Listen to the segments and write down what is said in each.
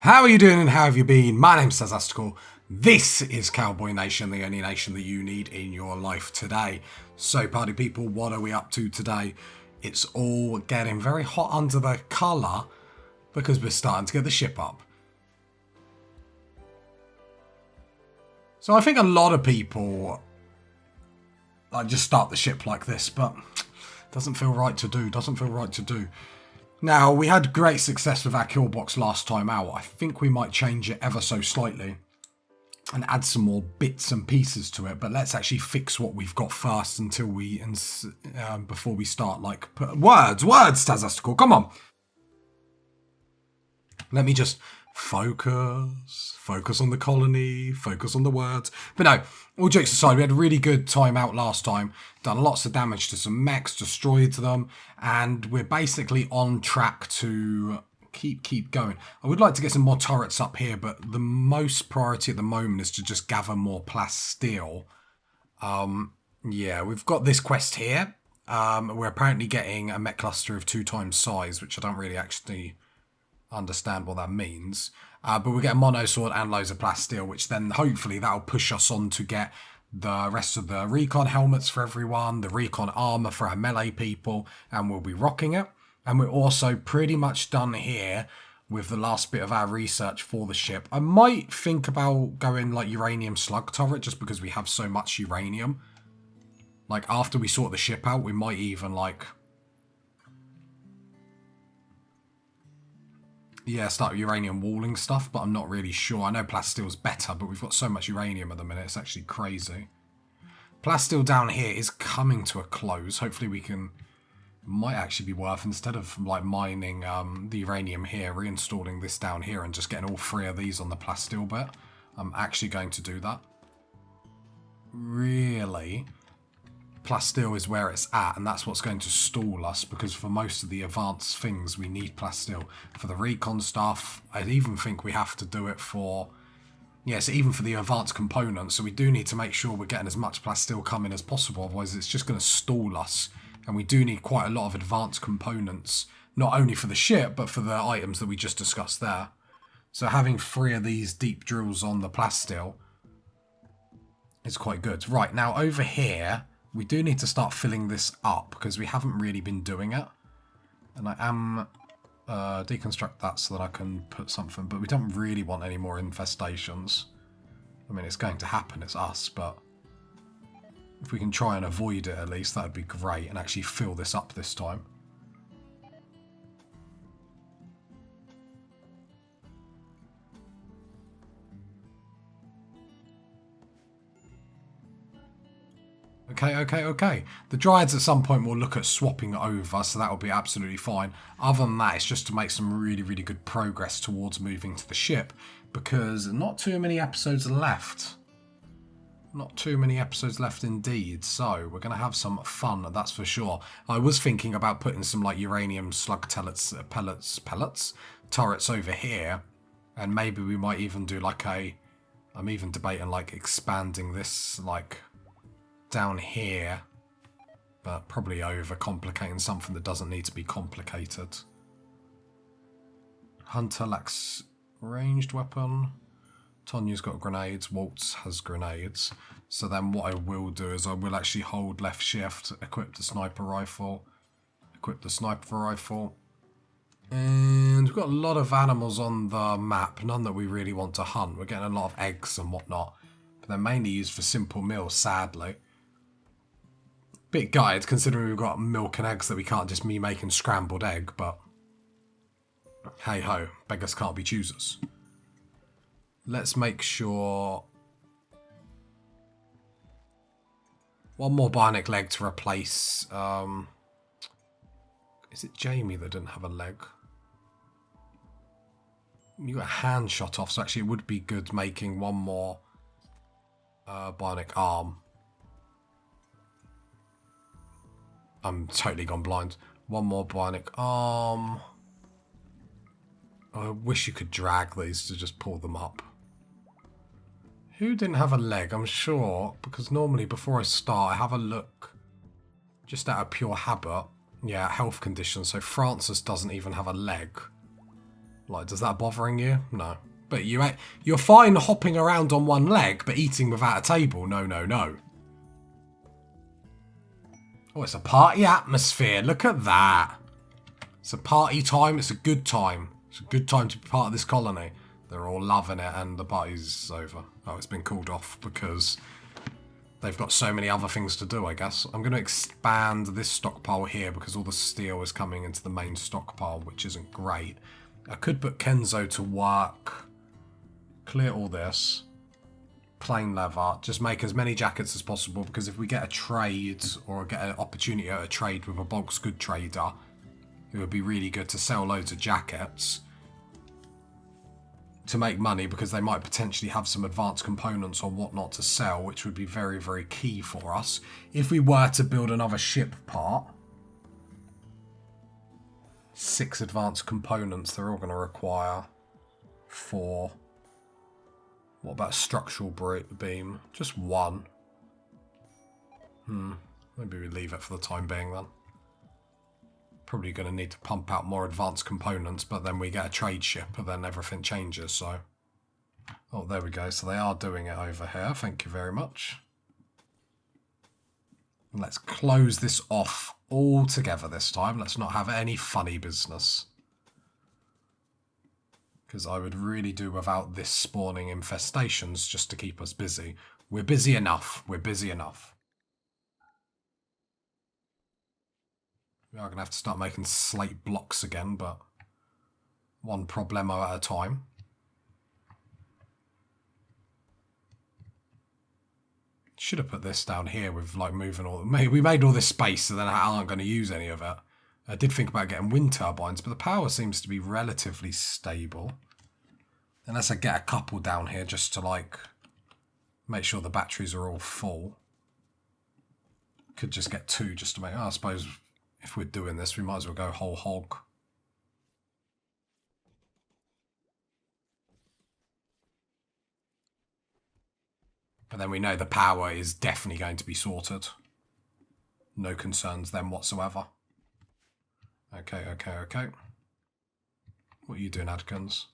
How are you doing and how have you been? My name's Sazastical. This is Cowboy Nation, the only nation that you need in your life today. So, party people, what are we up to today? It's all getting very hot under the collar because we're starting to get the ship up. So I think a lot of people just start the ship like this, but it doesn't feel right to do. Now, we had great success with our kill box last time out. I think we might change it ever so slightly and add some more bits and pieces to it. But let's actually fix what we've got first until we, before we start, words, Tazastical, come on. Let me just focus on the colony, focus on the words. But no, all jokes aside, we had a really good time out last time, done lots of damage to some mechs, destroyed them, and we're basically on track to keep going. I would like to get some more turrets up here, but the most priority at the moment is to just gather more plasteel. Yeah, we've got this quest here. We're apparently getting a mech cluster of 2 times size, which I don't really actually understand what that means. But we get a mono sword and loads of plasteel, which then hopefully that'll push us on to get the rest of the recon helmets for everyone, the recon armor for our melee people, and we'll be rocking it. And we're also pretty much done here with the last bit of our research for the ship. I might think about going like uranium slug turret just because we have so much uranium. Like after we sort the ship out, we might even start uranium walling stuff, but I'm not really sure. I know plasteel's better, but we've got so much uranium at the minute, it's actually crazy. Plasteel down here is coming to a close. Hopefully we can... Might actually be worth, instead of mining the uranium here, reinstalling this down here and just getting all 3 of these on the plasteel bit. I'm actually going to do that. Really? Plasteel is where it's at, and that's what's going to stall us, because for most of the advanced things we need plasteel. For the recon stuff, I even think we have to do it for... Yes, even for the advanced components, so we do need to make sure we're getting as much plasteel coming as possible, otherwise it's just going to stall us. And we do need quite a lot of advanced components, not only for the ship, but for the items that we just discussed there. So having 3 of these deep drills on the plasteel is quite good. Right, now over here... We do need to start filling this up because we haven't really been doing it. And I am deconstruct that so that I can put something, but we don't really want any more infestations. I mean, it's going to happen, it's us, but if we can try and avoid it at least, that would be great, and actually fill this up this time. Okay. The Dryads at some point will look at swapping it over, so that will be absolutely fine. Other than that, it's just to make some really, really good progress towards moving to the ship, because not too many episodes left. Not too many episodes left indeed, so we're going to have some fun, that's for sure. I was thinking about putting some uranium slug pellets, turrets over here, and maybe we might even do I'm even debating expanding this down here, but probably over complicating something that doesn't need to be complicated. Hunter lacks ranged weapon. Tanya's got grenades. Waltz has grenades. So then what I will do is I will actually hold left shift, equip the sniper rifle, and we've got a lot of animals on the map, none that we really want to hunt. We're getting a lot of eggs and whatnot, but they're mainly used for simple meals, sadly. Bit gutted considering we've got milk and eggs that we can't just me making scrambled egg, but hey ho, beggars can't be choosers. Let's make sure... One more bionic leg to replace... Is it Jamie that didn't have a leg? You got a hand shot off, so actually it would be good making one more bionic arm. I'm totally gone blind. One more bionic arm. I wish you could drag these to just pull them up. Who didn't have a leg? I'm sure, because normally before I start, I have a look just out of pure habit. Yeah, health conditions. So Francis doesn't even have a leg. Like, does that bothering you? No. But you're fine hopping around on one leg, but eating without a table. No, no, no. Oh, it's a party atmosphere. Look at that. It's a party time. It's a good time. It's a good time to be part of this colony. They're all loving it, and the party's over. Oh, it's been called off because they've got so many other things to do, I guess. I'm going to expand this stockpile here because all the steel is coming into the main stockpile, which isn't great. I could put Kenzo to work. Clear all this. Plain leather. Just make as many jackets as possible, because if we get a trade or get an opportunity at a trade with a bulk's good trader, it would be really good to sell loads of jackets to make money, because they might potentially have some advanced components or whatnot to sell, which would be very, very key for us. If we were to build another ship part, 6 advanced components, they're all going to require 4. What about a structural beam? Just 1. Maybe we leave it for the time being then. Probably going to need to pump out more advanced components, but then we get a trade ship and then everything changes, so... Oh, there we go. So they are doing it over here. Thank you very much. And let's close this off all together this time. Let's not have any funny business. Because I would really do without this spawning infestations just to keep us busy. We're busy enough. We're busy enough. We are going to have to start making slate blocks again, but one problemo at a time. Should have put this down here with like moving all... We made all this space, so then I aren't going to use any of it. I did think about getting wind turbines, but the power seems to be relatively stable. Unless I get a couple down here just to like make sure the batteries are all full. Could just get 2 just to make... Oh, I suppose if we're doing this, we might as well go whole hog. And then we know the power is definitely going to be sorted. No concerns then whatsoever. Okay. What are you doing, Adkins?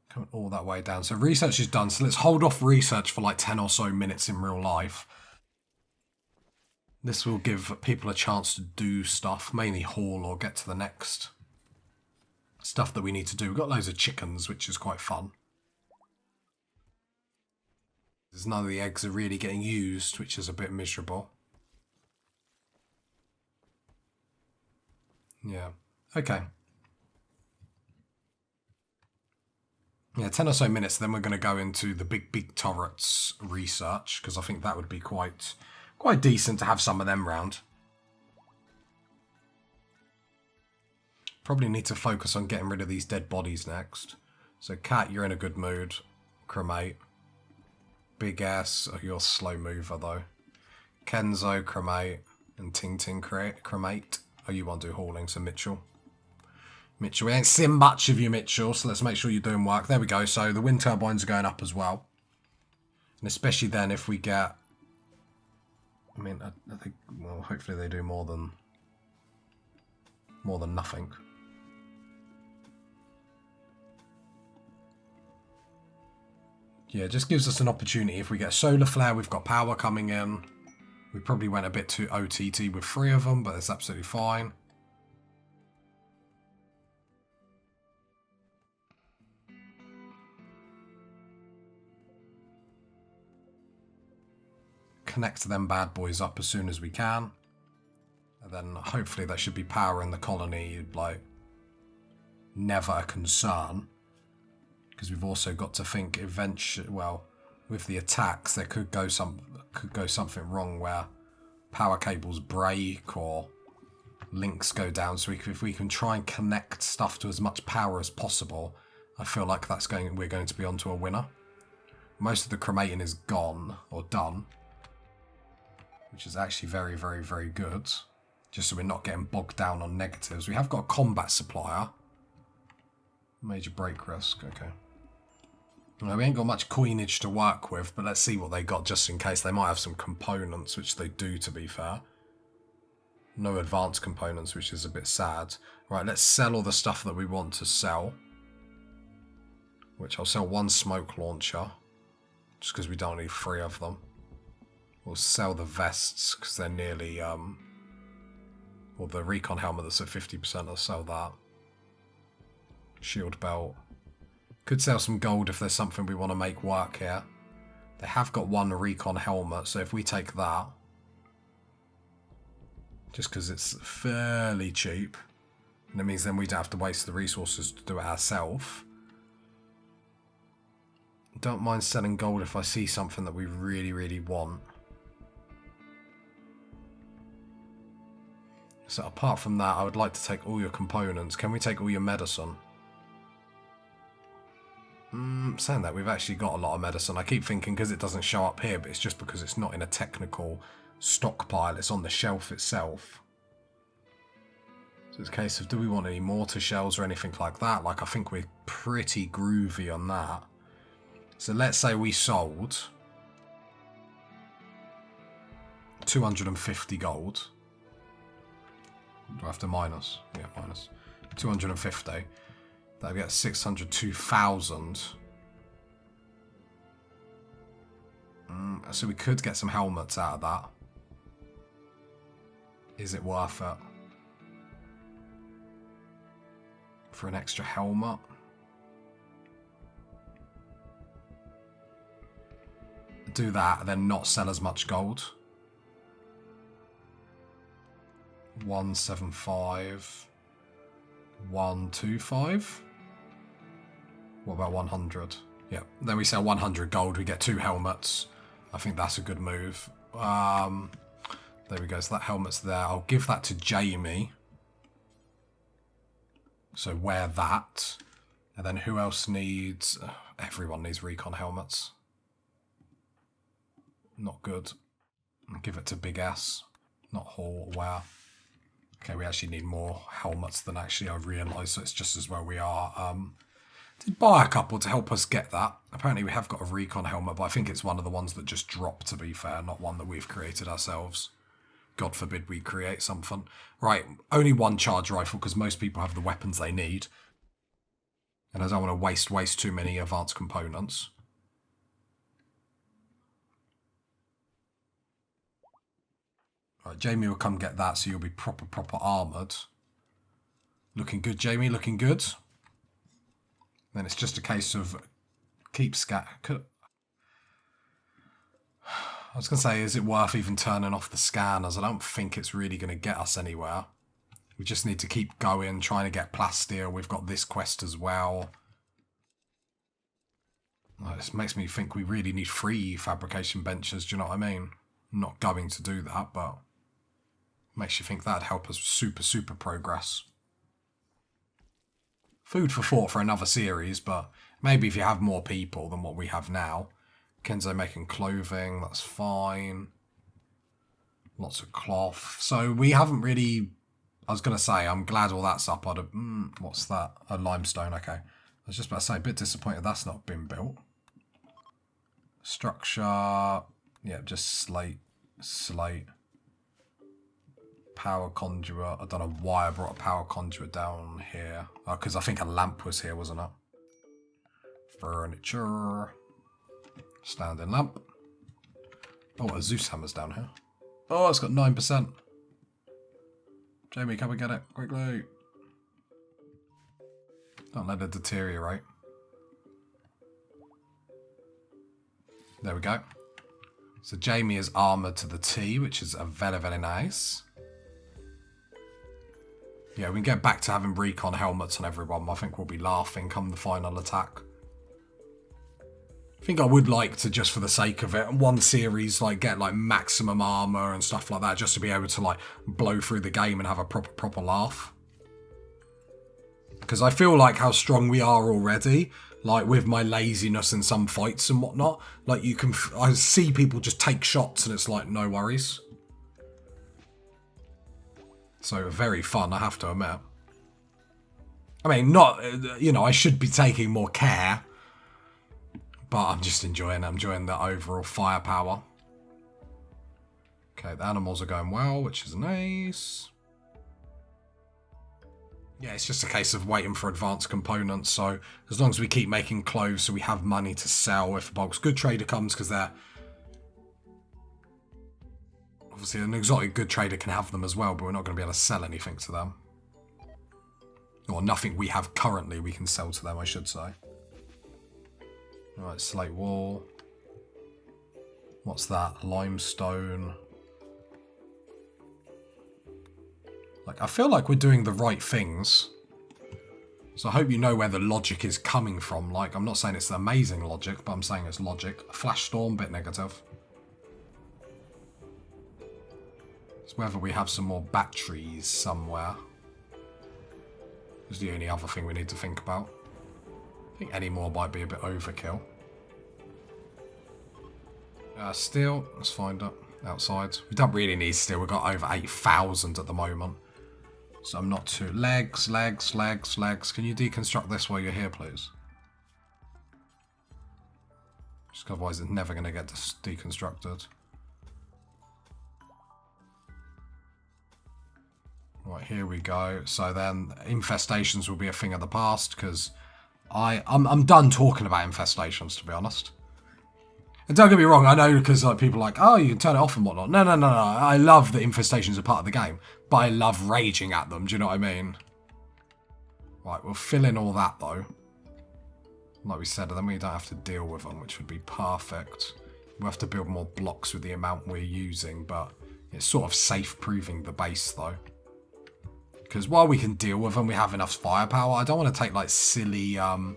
Coming all that way down. So research is done. So let's hold off research for like 10 or so minutes in real life. This will give people a chance to do stuff, mainly haul or get to the next stuff that we need to do. We've got loads of chickens, which is quite fun. There's none of the eggs are really getting used, which is a bit miserable. Yeah. Okay. Yeah, 10 or so minutes, then we're going to go into the big turrets research, because I think that would be quite decent to have some of them round. Probably need to focus on getting rid of these dead bodies next. So Cat, you're in a good mood. Cremate. Big ass, oh, you're a slow mover though. Kenzo, cremate, and Ting Ting cremate. Oh, you want to do hauling, so Mitchell. Mitchell, we ain't seen much of you, Mitchell, so let's make sure you're doing work. There we go, so the wind turbines are going up as well. And especially then if we get... I mean, I think, well, hopefully they do more than nothing. Yeah, it just gives us an opportunity. If we get a solar flare, we've got power coming in. We probably went a bit too OTT with 3 of them, but it's absolutely fine. Connect them bad boys up as soon as we can. And then hopefully there should be power in the colony, like, never a concern. Because we've also got to think eventually, well, with the attacks, there could go something wrong where power cables break or links go down. So if we can try and connect stuff to as much power as possible, I feel like we're going to be onto a winner. Most of the cremating is gone or done, which is actually very, very, very good. Just so we're not getting bogged down on negatives. We have got a combat supplier. Major break risk, okay. Well, we ain't got much coinage to work with, but let's see what they got just in case. They might have some components, which they do, to be fair. No advanced components, which is a bit sad. Right, let's sell all the stuff that we want to sell. which I'll sell 1 smoke launcher, just because we don't need 3 of them. We'll sell the vests, because they're nearly, well, the recon helmet that's at 50%, I'll sell that. Shield belt. Could sell some gold if there's something we want to make work here. They have got 1 recon helmet, so if we take that, just because it's fairly cheap, and it means then we don't have to waste the resources to do it ourselves. Don't mind selling gold if I see something that we really, really want. So apart from that, I would like to take all your components. Can we take all your medicine? Saying that, we've actually got a lot of medicine. I keep thinking because it doesn't show up here, but it's just because it's not in a technical stockpile. It's on the shelf itself. So it's a case of, do we want any mortar shells or anything like that? Like, I think we're pretty groovy on that. So let's say we sold 250 gold. Do I have to minus? Yeah, minus. 250. That'll get 602,000. So we could get some helmets out of that. Is it worth it? For an extra helmet? Do that, then not sell as much gold. 175. 125. What about 100? Yeah, then we sell 100 gold, we get 2 helmets. I think that's a good move. There we go, so that helmet's there. I'll give that to Jamie. So wear that. And then who else needs... everyone needs recon helmets. Not good. I'll give it to Big S. Not Hall, wear. Okay, we actually need more helmets than actually I realised, so it's just as well we are. Did buy a couple to help us get that. Apparently we have got a recon helmet, but I think it's one of the ones that just dropped, to be fair, not one that we've created ourselves. God forbid we create something. Right, only 1 charge rifle, because most people have the weapons they need. And I don't want to waste too many advanced components. Right, Jamie will come get that, so you'll be proper armoured. Looking good, Jamie, looking good. Then it's just a case of keep scat. I was going to say, is it worth even turning off the scanners? I don't think it's really going to get us anywhere. We just need to keep going, trying to get plasteel. We've got this quest as well. This makes me think we really need 3 fabrication benches, do you know what I mean? I'm not going to do that, but makes you think that'd help us super progress. Food for thought for another series, but maybe if you have more people than what we have now. Kenzo making clothing, that's fine. Lots of cloth. So we haven't really... I was going to say, I'm glad all that's up. What's that? A limestone, okay. I was just about to say, a bit disappointed that's not been built. Structure... Yeah, just slate. Power conduit. I don't know why I brought a power conduit down here. Oh, because I think a lamp was here, wasn't it? Furniture. Standing lamp. Oh, a Zeus hammer's down here. Oh, it's got 9%. Jamie, come and get it. Quickly. Don't let it deteriorate. There we go. So Jamie is armoured to the T, which is very nice. Yeah, we can get back to having recon helmets on everyone. I think we'll be laughing come the final attack. I think I would like to, just for the sake of it, one series, like, get, like, maximum armour and stuff like that, just to be able to, like, blow through the game and have a proper laugh. Because I feel like how strong we are already, like, with my laziness in some fights and whatnot. Like, you can... I see people just take shots and it's like, no worries. So, very fun, I have to admit. I mean, not... You know, I should be taking more care. But I'm just enjoying it. I'm enjoying the overall firepower. Okay, the animals are going well, which is nice. Yeah, it's just a case of waiting for advanced components. So as long as we keep making clothes so we have money to sell if a bulk's good trader comes, because they're obviously an exotic good trader can have them as well, but we're not going to be able to sell anything to them. Or nothing we have currently we can sell to them, I should say. Alright, slate wall. What's that? Limestone. Like, I feel like we're doing the right things. So I hope you know where the logic is coming from. Like, I'm not saying it's amazing logic, but I'm saying it's logic. A flash storm, bit negative. It's whether we have some more batteries somewhere. Is the only other thing we need to think about. I think any more might be a bit overkill. Steel, let's find it outside. We don't really need steel, we've got over 8,000 at the moment. So I'm not too... Legs. Can you deconstruct this while you're here, please? Just otherwise it's never going to get deconstructed. Right, here we go. So then infestations will be a thing of the past, because I'm done talking about infestations, to be honest. And don't get me wrong, I know because like people are like, oh, you can turn it off and whatnot. No. I love that infestations are part of the game, but I love raging at them. Do you know what I mean? Right, we'll fill in all that though. Like we said, then we don't have to deal with them, which would be perfect. We'll have to build more blocks with the amount we're using, but it's sort of safe-proving the base though. Because while we can deal with them, we have enough firepower. I don't want to take like silly... have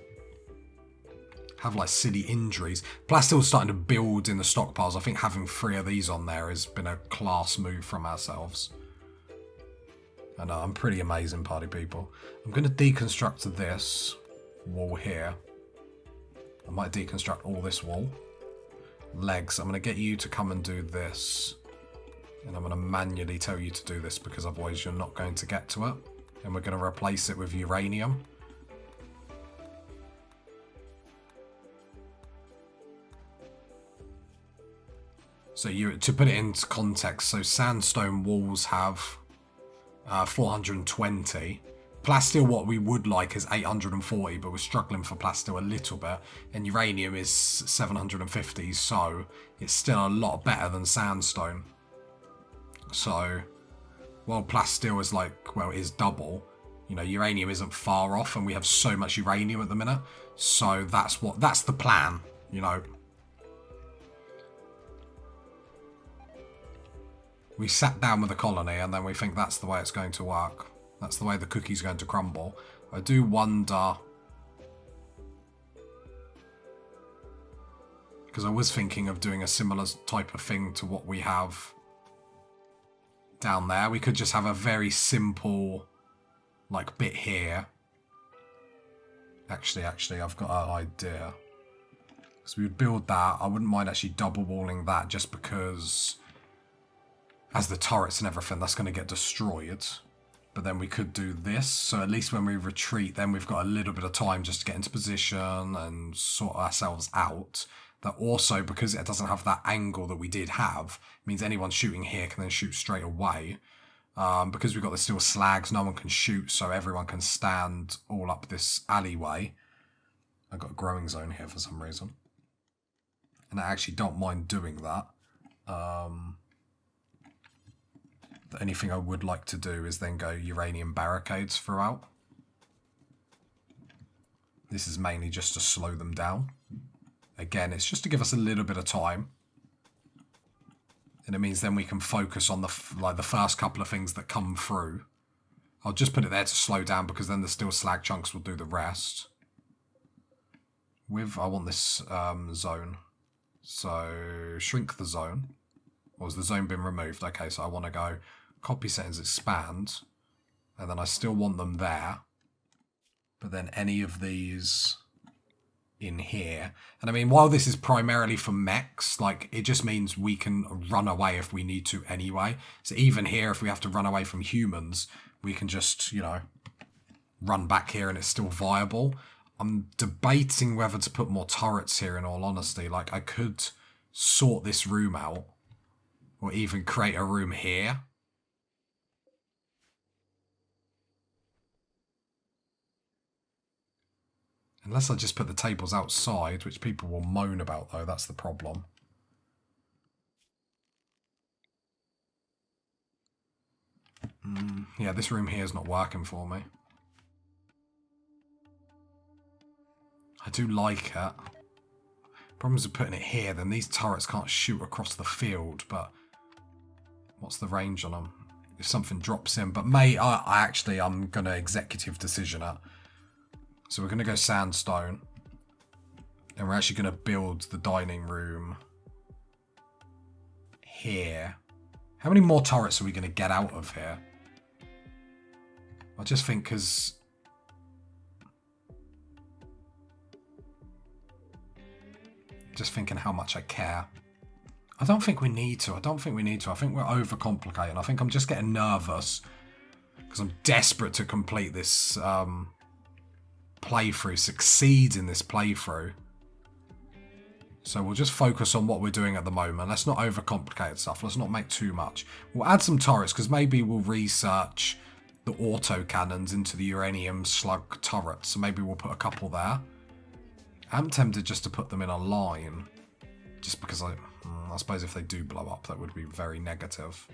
like silly injuries. Plastil's starting to build in the stockpiles. I think having 3 of these on there has been a class move from ourselves. I know, I'm pretty amazing, party people. I'm going to deconstruct this wall here. I might deconstruct all this wall. Legs, I'm going to get you to come and do this. And I'm going to manually tell you to do this because otherwise you're not going to get to it. And we're going to replace it with uranium. So to put it into context, so sandstone walls have 420. Plasteel, what we would like is 840, but we're struggling for plasteel a little bit. And uranium is 750, so it's still a lot better than sandstone. So, while plasteel is like, well, it is double, you know, uranium isn't far off, and we have so much uranium at the minute. So that's the plan, you know. We sat down with the colony and then we think that's the way it's going to work. That's the way the cookie's going to crumble. I do wonder... because I was thinking of doing a similar type of thing to what we have down there. We could just have a very simple, like, bit here. Actually, I've got an idea. So we would build that. I wouldn't mind actually double walling that just because... as the turrets and everything, that's going to get destroyed. But then we could do this. So at least when we retreat, then we've got a little bit of time just to get into position and sort ourselves out. That also, because it doesn't have that angle that we did have, means anyone shooting here can then shoot straight away. Because we've got the steel slags, no one can shoot, so everyone can stand all up this alleyway. I've got a growing zone here for some reason. And I actually don't mind doing that. The only thing I would like to do is then go uranium barricades throughout. This is mainly just to slow them down. Again, it's just to give us a little bit of time. And it means then we can focus on the first couple of things that come through. I'll just put it there to slow down because then the steel slag chunks will do the rest. I want this zone. So shrink the zone. Or has the zone been removed? Okay, so I want to go copy settings, expand. And then I still want them there. But then any of these in here. And I mean, while this is primarily for mechs, like, it just means we can run away if we need to anyway. So even here, if we have to run away from humans, we can just, you know, run back here and it's still viable. I'm debating whether to put more turrets here, in all honesty. Like, I could sort this room out. Or even create a room here. Unless I just put the tables outside, which people will moan about, though. That's the problem. Yeah, this room here is not working for me. I do like it. Problems with putting it here, then these turrets can't shoot across the field, but what's the range on them? If something drops in, but mate, I'm going to executive decision it. So we're going to go sandstone. And we're actually going to build the dining room here. How many more turrets are we going to get out of here? I just think because... Just thinking how much I care. I don't think we need to. I think we're overcomplicating. I think I'm just getting nervous. Because I'm desperate to complete this playthrough. Succeed in this playthrough. So we'll just focus on what we're doing at the moment. Let's not overcomplicate stuff. Let's not make too much. We'll add some turrets because maybe we'll research the auto cannons into the uranium slug turrets. So maybe we'll put a couple there. I'm tempted just to put them in a line. Just because I suppose if they do blow up, that would be very negative.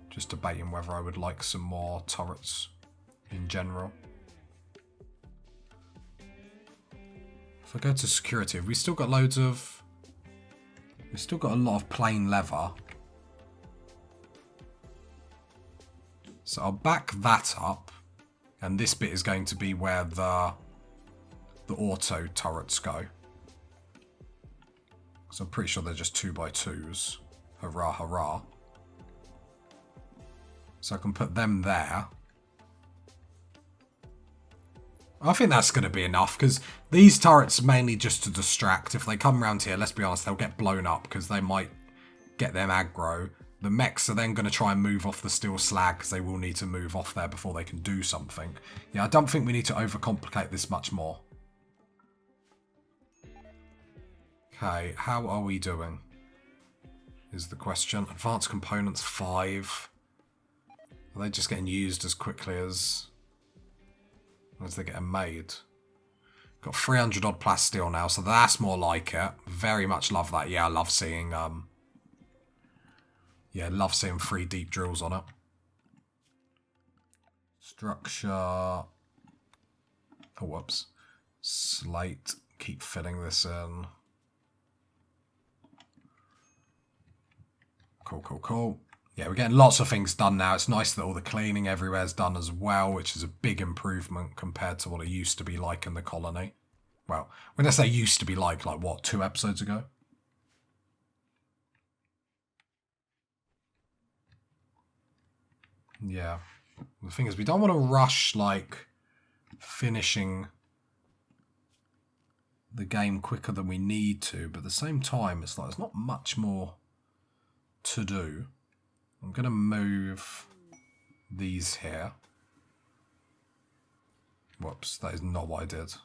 Just debating whether I would like some more turrets in general. If I go to security, have we still got loads of... We've still got a lot of plain leather. So I'll back that up. And this bit is going to be where the auto turrets go. So I'm pretty sure they're just 2x2s. Hurrah, hurrah. So I can put them there. I think that's going to be enough, because these turrets mainly just to distract. If they come around here, let's be honest, they'll get blown up, because they might get them aggro. The mechs are then going to try and move off the steel slag, because they will need to move off there before they can do something. Yeah, I don't think we need to overcomplicate this much more. Okay, how are we doing? Is the question. Advanced components 5. Are they just getting used as quickly as they're getting made? Got 300 odd plasteel now, so that's more like it. Very much love that. Yeah, I love seeing love seeing 3 deep drills on it. Structure. Oh, whoops. Slate. Keep filling this in. Cool, cool, cool. Yeah, we're getting lots of things done now. It's nice that all the cleaning everywhere is done as well, which is a big improvement compared to what it used to be like in the colony. Well, when I say used to be like what, 2 episodes ago? Yeah. The thing is, we don't want to rush, finishing the game quicker than we need to, but at the same time, it's there's not much more to do. I'm going to move these here. Whoops, that is not what I did.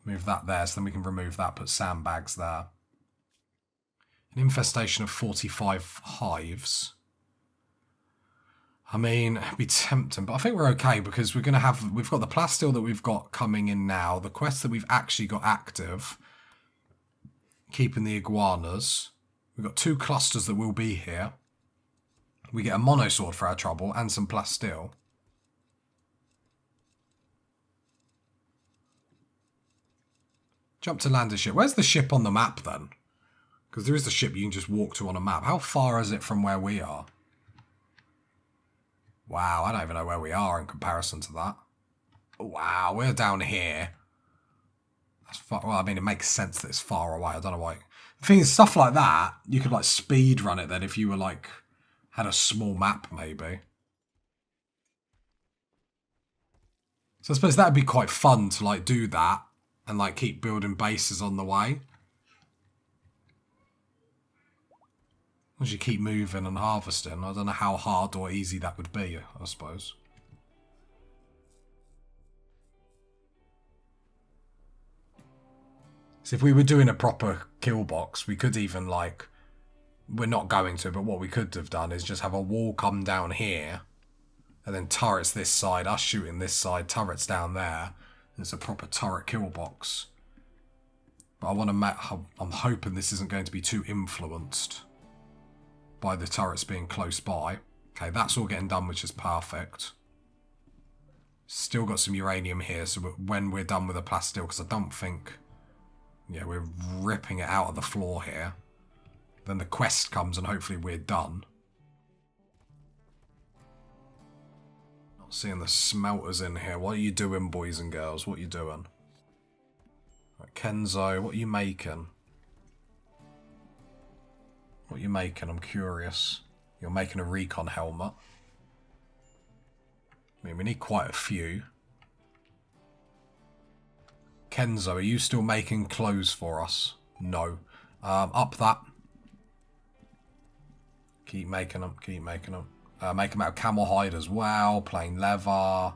Move that there, so then we can remove that, put sandbags there. An infestation of 45 hives. I mean, it'd be tempting, but I think we're okay because we've got the plasteel that we've got coming in now, the quest that we've actually got active, keeping the iguanas. We've got 2 clusters that will be here. We get a monosword for our trouble and some plasteel. Jump to land a ship. Where's the ship on the map then? Because there is a ship you can just walk to on a map. How far is it from where we are? Wow, I don't even know where we are in comparison to that. Wow, we're down here. That's far, well, I mean, it makes sense that it's far away. I don't know why. The thing is, stuff like that, you could speed run it then if you were had a small map maybe. So I suppose that'd be quite fun to do that and keep building bases on the way. As you keep moving and harvesting, I don't know how hard or easy that would be, I suppose. So if we were doing a proper kill box, we could even we're not going to, but what we could have done is just have a wall come down here And then turrets this side, us shooting this side, turrets down there. It's a proper turret kill box. But I want to I'm hoping this isn't going to be too influenced by the turrets being close by. Okay, that's all getting done, which is perfect. Still got some uranium here, so when we're done with the plasteel, because I don't think... Yeah, we're ripping it out of the floor here. Then the quest comes and hopefully we're done. Not seeing the smelters in here. What are you doing, boys and girls? What are you doing? Right, Kenzo, what are you making? What are you making? I'm curious. You're making a recon helmet. I mean, we need quite a few. Kenzo, are you still making clothes for us? No. Up that. Keep making them, keep making them. Make them out of camel hide as well, plain leather.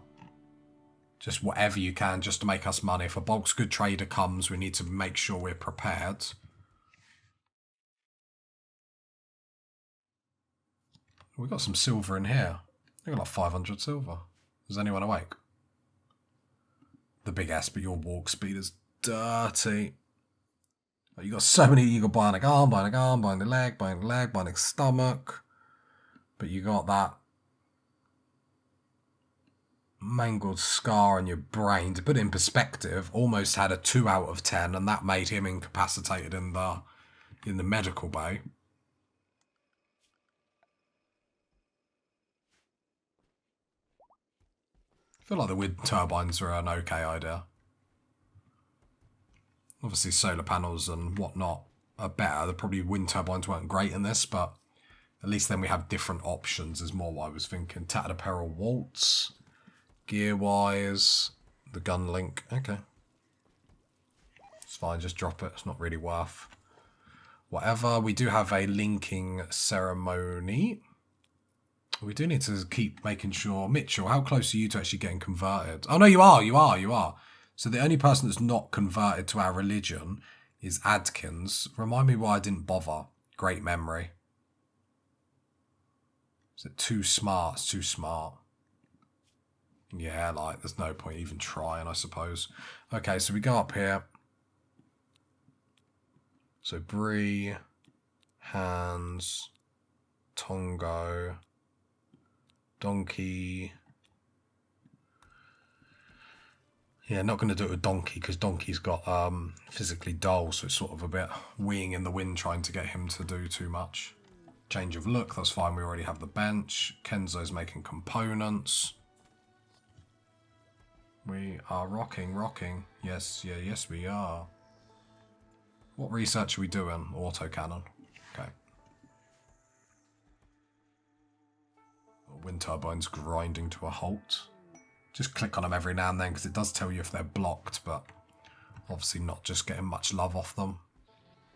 Just whatever you can, just to make us money. If a bulk's good trader comes, we need to make sure we're prepared. We've got some silver in here. We've got like 500 silver. Is anyone awake? The big S, but your walk speed is dirty. You got so many. You got bionic arm, bionic leg, bionic stomach. But you got that mangled scar on your brain. To put it in perspective, almost had a 2 out of 10, and that made him incapacitated in the medical bay. I feel like the wind turbines are an okay idea. Obviously solar panels and whatnot are better. The probably wind turbines weren't great in this, but at least then we have different options is more what I was thinking. Tattered apparel waltz. Gear-wise. The gun link. Okay. It's fine, just drop it. It's not really worth whatever. We do have a linking ceremony. We do need to keep making sure... Mitchell, how close are you to actually getting converted? Oh, no, you are. So the only person that's not converted to our religion is Adkins. Remind me why I didn't bother. Great memory. Is it too smart? It's too smart. Yeah, like, there's no point even trying, I suppose. Okay, so we go up here. So Bree, Hans, Tongo, Donkey. Yeah, not going to do it with Donkey because Donkey's got physically dull, so it's sort of a bit weeing in the wind trying to get him to do too much. Change of look, that's fine. We already have the bench. Kenzo's making components. We are rocking. Yes, we are. What research are we doing? Autocannon. Okay. Wind turbines grinding to a halt. Just click on them every now and then because it does tell you if they're blocked, but obviously not just getting much love off them.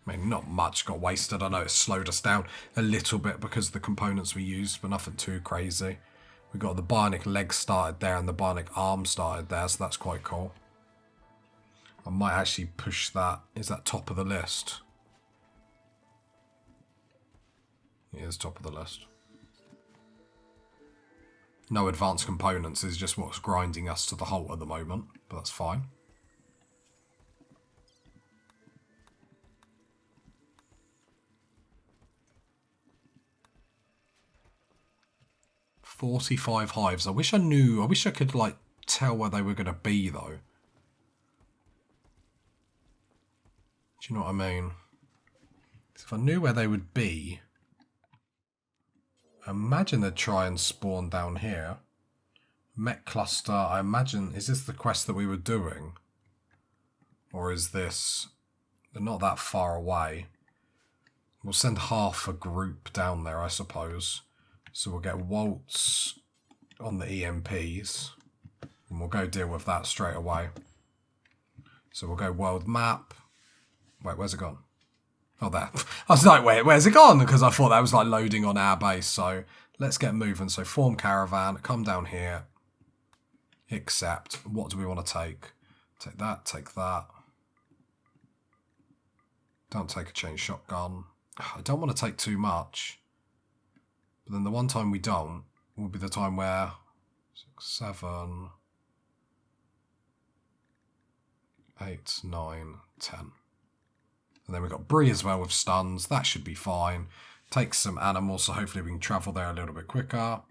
I mean, not much got wasted. I know it slowed us down a little bit because of the components we used, but nothing too crazy. We got the bionic leg started there and the bionic arm started there, so that's quite cool. I might actually push that. Is that top of the list? It is top of the list. No advanced components is just what's grinding us to the halt at the moment, but that's fine. $45 hives. I wish I could like tell where they were going to be though. Do you know what I mean? If I knew where they would be, I imagine they'd try and spawn down here. Mech cluster, I imagine, is this the quest that we were doing? Or is this... They're not that far away. We'll send half a group down there, I suppose. So we'll get Waltz on the EMPs. And we'll go deal with that straight away. So we'll go world map. Wait, where's it gone? Oh, there. I was like, where's it gone? Because I thought that was like loading on our base. So let's get moving. So form caravan, come down here. Accept. What do we want to take? Take that, take that. Don't take a chain shotgun. I don't want to take too much. But then the one time we don't will be the time where 6, 7, 8, 9, 10. And then we've got Bree as well with stuns. That should be fine. Takes some animals, so hopefully we can travel there a little bit quicker.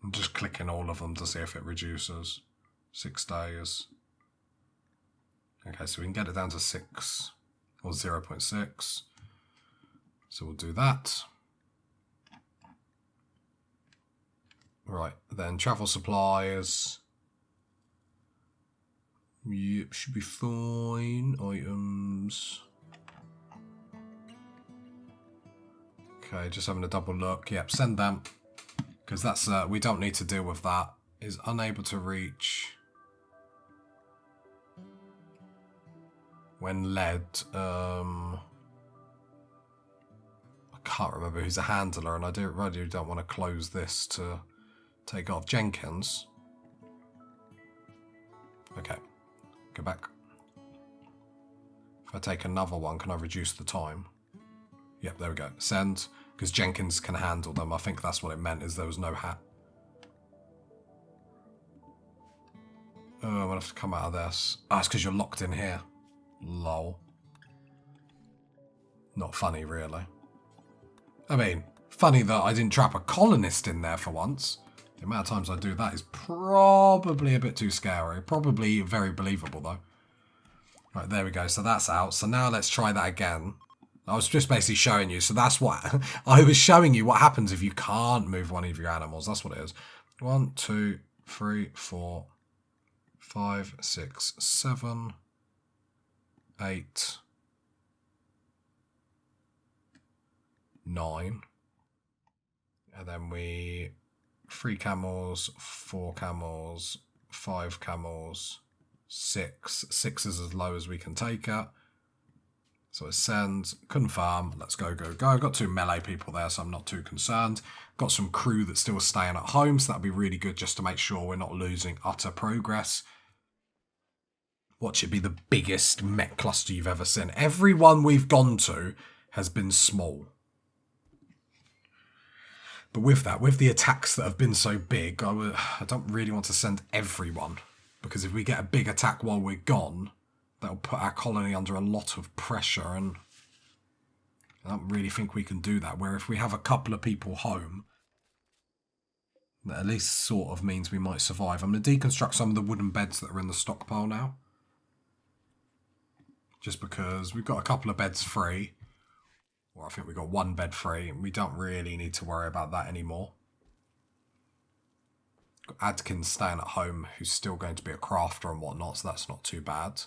I'm just clicking all of them to see if it reduces. 6 days. Okay, so we can get it down to 6 or 0.6. So we'll do that. Right, then travel supplies. Yep, should be fine. Items. Okay, just having a double look. Yep, send them. Because that's, we don't need to deal with that. Is unable to reach when led. I can't remember who's a handler, and I really don't want to close this to take off. Jenkins. Okay, go back. If I take another one, can I reduce the time? Yep, there we go. Send, because Jenkins can handle them. I think that's what it meant, is there was no hat. Oh, I'm going to have to come out of this. Ah, it's because you're locked in here. Lol. Not funny, really. I mean, funny that I didn't trap a colonist in there for once. The amount of times I do that is probably a bit too scary. Probably very believable, though. Right, there we go. So that's out. So now let's try that again. I was just basically showing you. So that's what... I was showing you what happens if you can't move one of your animals. That's what it is. 1, 2, 3, 4, 5, 6, 7, 8, 9. And then we... 3 camels, 4 camels, 5 camels, 6. 6 is as low as we can take it. So it sends, confirm, let's go, go, go. I've got 2 melee people there, so I'm not too concerned. Got some crew that's still staying at home, so that'd be really good just to make sure we're not losing utter progress. Watch it be the biggest mech cluster you've ever seen. Every one we've gone to has been small. But with that, with the attacks that have been so big, I don't really want to send everyone. Because if we get a big attack while we're gone, that'll put our colony under a lot of pressure, and I don't really think we can do that. Where if we have a couple of people home, that at least sort of means we might survive. I'm going to deconstruct some of the wooden beds that are in the stockpile now. Just because we've got a couple of beds free. Or I think we've got 1 bed free, and we don't really need to worry about that anymore. Got Adkins staying at home, who's still going to be a crafter and whatnot, so that's not too bad.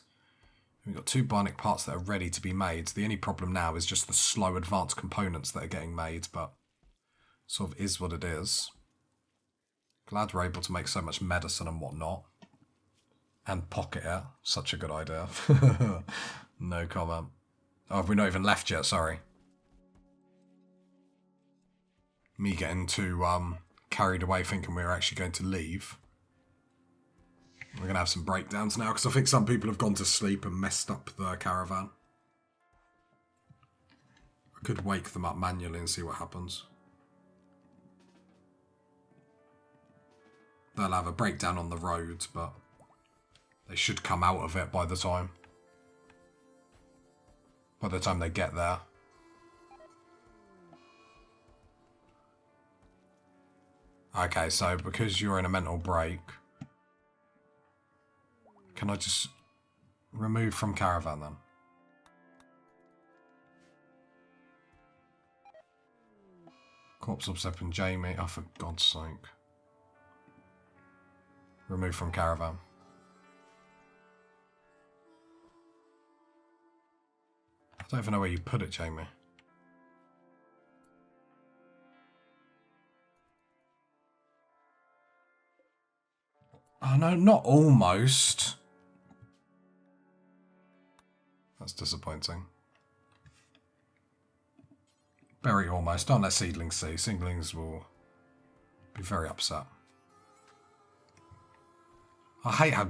We've got 2 bionic parts that are ready to be made. The only problem now is just the slow advanced components that are getting made, but sort of is what it is. Glad we're able to make so much medicine and whatnot. And pocket it. Such a good idea. No comment. Oh, have we not even left yet? Sorry. Me getting too carried away thinking we were actually going to leave. We're going to have some breakdowns now, because I think some people have gone to sleep and messed up the caravan. I could wake them up manually and see what happens. They'll have a breakdown on the road, but they should come out of it by the time they get there. Okay, so because you're in a mental break, can I just remove from caravan then? Corpse Obsep and Jamie. Oh, for God's sake. Remove from caravan. I don't even know where you put it, Jamie. Oh no, not almost. That's disappointing. Bury almost. Don't let seedlings see. Seedlings will be very upset. I hate how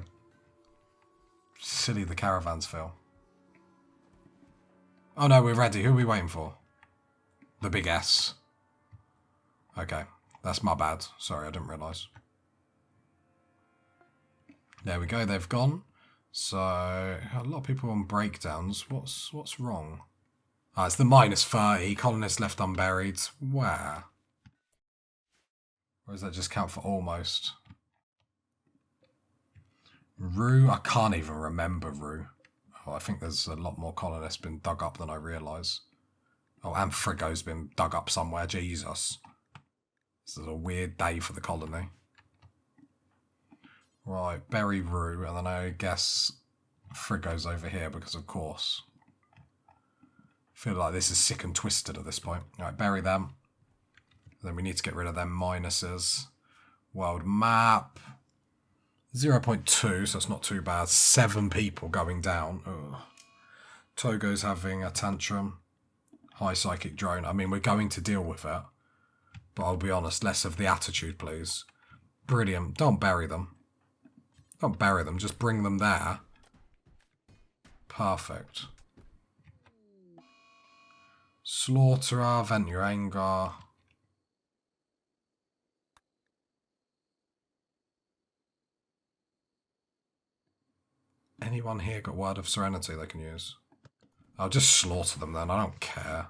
silly the caravans feel. Oh no, we're ready. Who are we waiting for? The big S. Okay, that's my bad. Sorry, I didn't realise. There we go, they've gone. So, a lot of people on breakdowns. What's wrong? Ah, it's the -30. Colonists left unburied. Where? Or does that just count for almost? Rue? I can't even remember Rue. Oh, I think there's a lot more colonists been dug up than I realise. Oh, and Frigo's been dug up somewhere. Jesus. This is a weird day for the colony. Right, bury Rue, and then I guess Frigo's over here because of course. I feel like this is sick and twisted at this point. Alright, bury them. Then we need to get rid of them minuses. World map. 0.2, so it's not too bad. 7 people going down. Ugh. Togo's having a tantrum. High psychic drone. I mean, we're going to deal with it. But I'll be honest, less of the attitude, please. Brilliant. Don't bury them. Don't bury them, just bring them there. Perfect. Slaughterer, vent your anger. Anyone here got Word of Serenity they can use? I'll just slaughter them then, I don't care.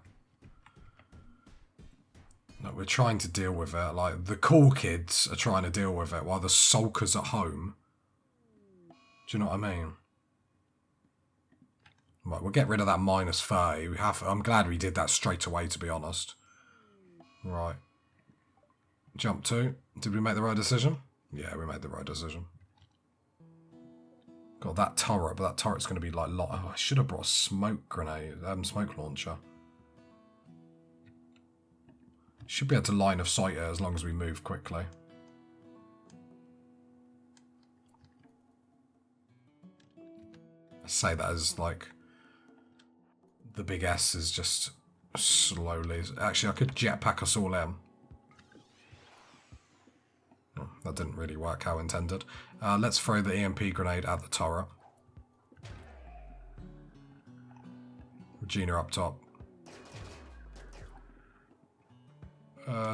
No, we're trying to deal with it. Like, the cool kids are trying to deal with it while the sulkers at home. Do you know what I mean? Right, we'll get rid of that -30. I'm glad we did that straight away, to be honest. Right. Jump 2. Did we make the right decision? Yeah, we made the right decision. Got that turret, but that turret's going to be like... Oh, I should have brought a smoke grenade, smoke launcher. Should be able to line of sight it as long as we move quickly. I say that as like... The big S is just slowly... Actually, I could jetpack us all in. Oh, that didn't really work how intended. Let's throw the EMP grenade at the turret. Regina up top.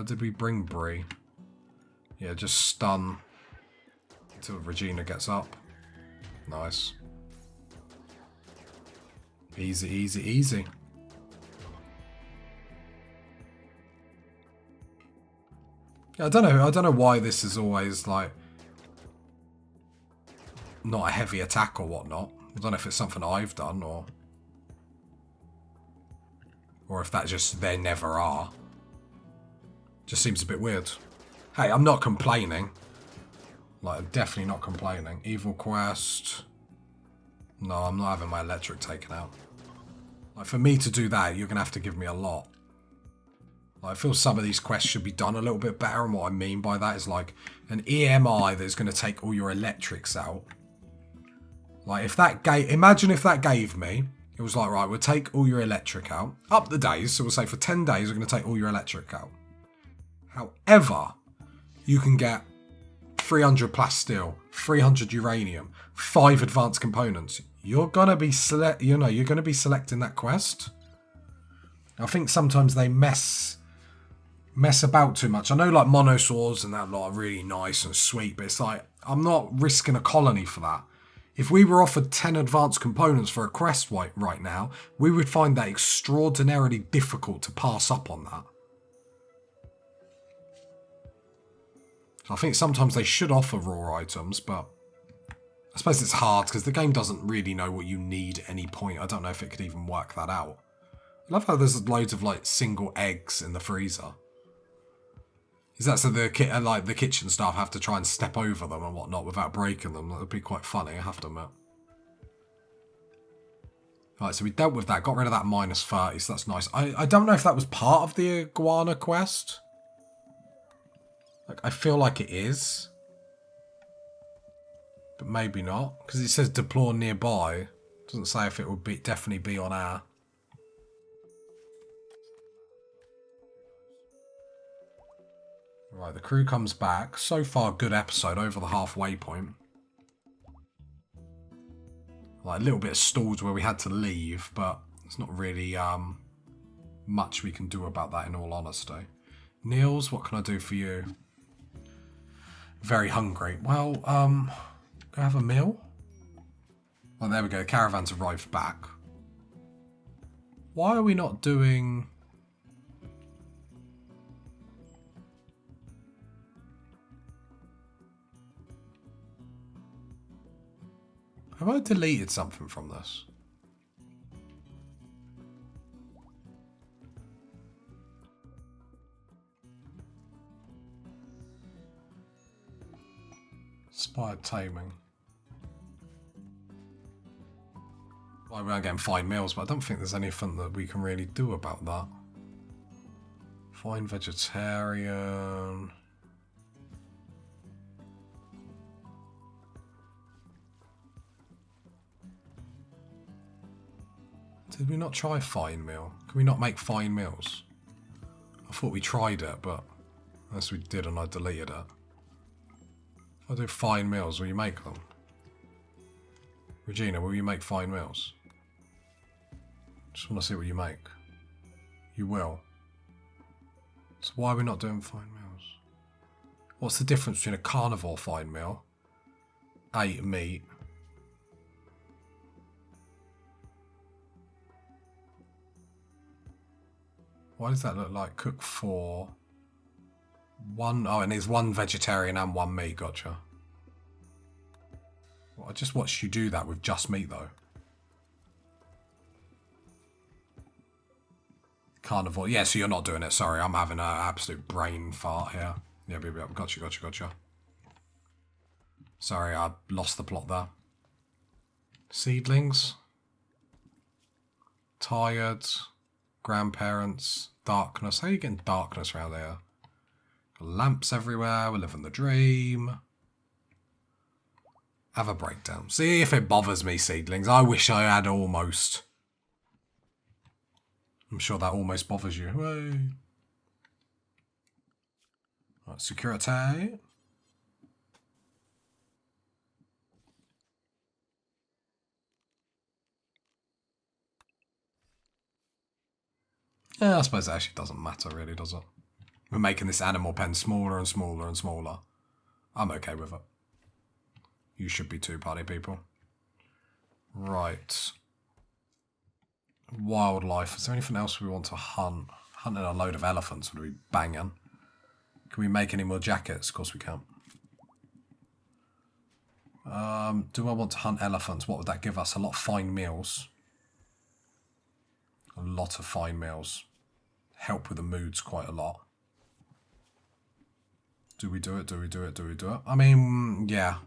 Did we bring Bree? Yeah, just stun until Regina gets up. Nice. Easy, easy, easy. I don't know why this is always like not a heavy attack or whatnot. I don't know if it's something I've done or if that just they never are. Just seems a bit weird. Hey, I'm not complaining. Like, I'm definitely not complaining. Evil Quest. No, I'm not having my electric taken out. Like, for me to do that, you're going to have to give me a lot. Like, I feel some of these quests should be done a little bit better, and what I mean by that is, like, an EMI that's going to take all your electrics out. Like, if that gave... Imagine if that gave me... It was like, right, we'll take all your electric out. Up the days, so we'll say for 10 days, we're going to take all your electric out. However, you can get 300 plasteel, 300 uranium, 5 advanced components. You're gonna be you're gonna be selecting that quest. I think sometimes they mess about too much. I know like monosaurs and that lot are really nice and sweet, but it's like I'm not risking a colony for that. If we were offered 10 advanced components for a quest right now, we would find that extraordinarily difficult to pass up on that. I think sometimes they should offer raw items, but I suppose it's hard because the game doesn't really know what you need at any point. I don't know if it could even work that out. I love how there's loads of like single eggs in the freezer. Is that so the kitchen staff have to try and step over them and whatnot without breaking them? That would be quite funny, I have to admit. Right, so we dealt with that, got rid of that -30, so that's nice. I don't know if that was part of the iguana quest. Like, I feel like it is. But maybe not. Because it says deplore nearby. It doesn't say if it would definitely be on our... Right, the crew comes back. So far, good episode, over the halfway point. Like, a little bit stalled where we had to leave, but There's not really much we can do about that, in all honesty. Niels, what can I do for you? Very hungry. Well, go have a meal. Well, there we go. The caravan's arrived back. Why are we not doing... Have I deleted something from this? Inspired taming. Well, we are getting fine meals, but I don't think there's anything that we can really do about that. Fine vegetarian. Did we not try fine meal? Can we not make fine meals? I thought we tried it, but unless we did and I deleted it. If I do fine meals, will you make them? Regina, will you make fine meals? Just want to see what you make. You will. So why are we not doing fine meals? What's the difference between a carnivore fine meal, 8 meat, why does that look like cook 4, 1, oh, and there's 1 vegetarian and 1 meat, gotcha. Well, I just watched you do that with just meat though. Carnivore, yeah, so you're not doing it, sorry, I'm having an absolute brain fart here. Yeah, baby, gotcha. Sorry, I lost the plot there. Seedlings. Tired. Grandparents. Darkness. How are you getting darkness around here? Lamps everywhere. We're living the dream. Have a breakdown. See if it bothers me, seedlings. I wish I had almost. I'm sure that almost bothers you. Hey. Right, security. Yeah, I suppose it actually doesn't matter really, does it? We're making this animal pen smaller and smaller and smaller. I'm okay with it. You should be too, party people. Right. Wildlife. Is there anything else we want to hunt? Hunting a load of elephants would be banging. Can we make any more jackets? Of course we can. Do I want to hunt elephants? What would that give us? A lot of fine meals. A lot of fine meals. Help with the moods quite a lot. Do we do it? I mean, yeah.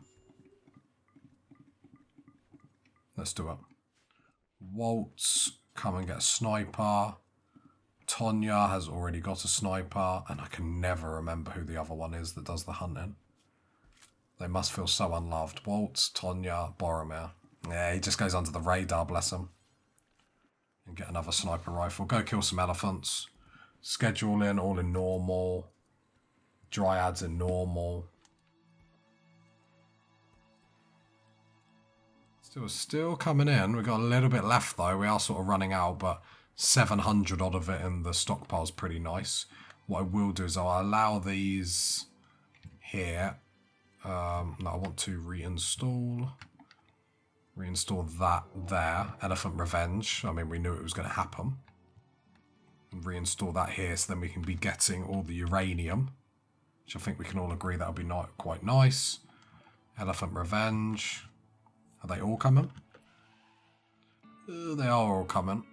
Let's do it. Waltz, come and get a sniper. Tonya has already got a sniper, and I can never remember who the other one is that does the hunting. They must feel so unloved. Waltz, Tonya, Boromir. Yeah, he just goes under the radar, bless him. And get another sniper rifle. Go kill some elephants. Schedule in, all in normal. Dryads in normal. Still coming in. We've got a little bit left though. We are sort of running out, but 700 odd of it in the stockpile's pretty nice. What I will do is I'll allow these here. No, I want to reinstall that there. Elephant Revenge. I mean, we knew it was going to happen. And reinstall that here, so then we can be getting all the uranium, which I think we can all agree that'll be quite nice. Elephant Revenge. Are they all coming? They are all coming.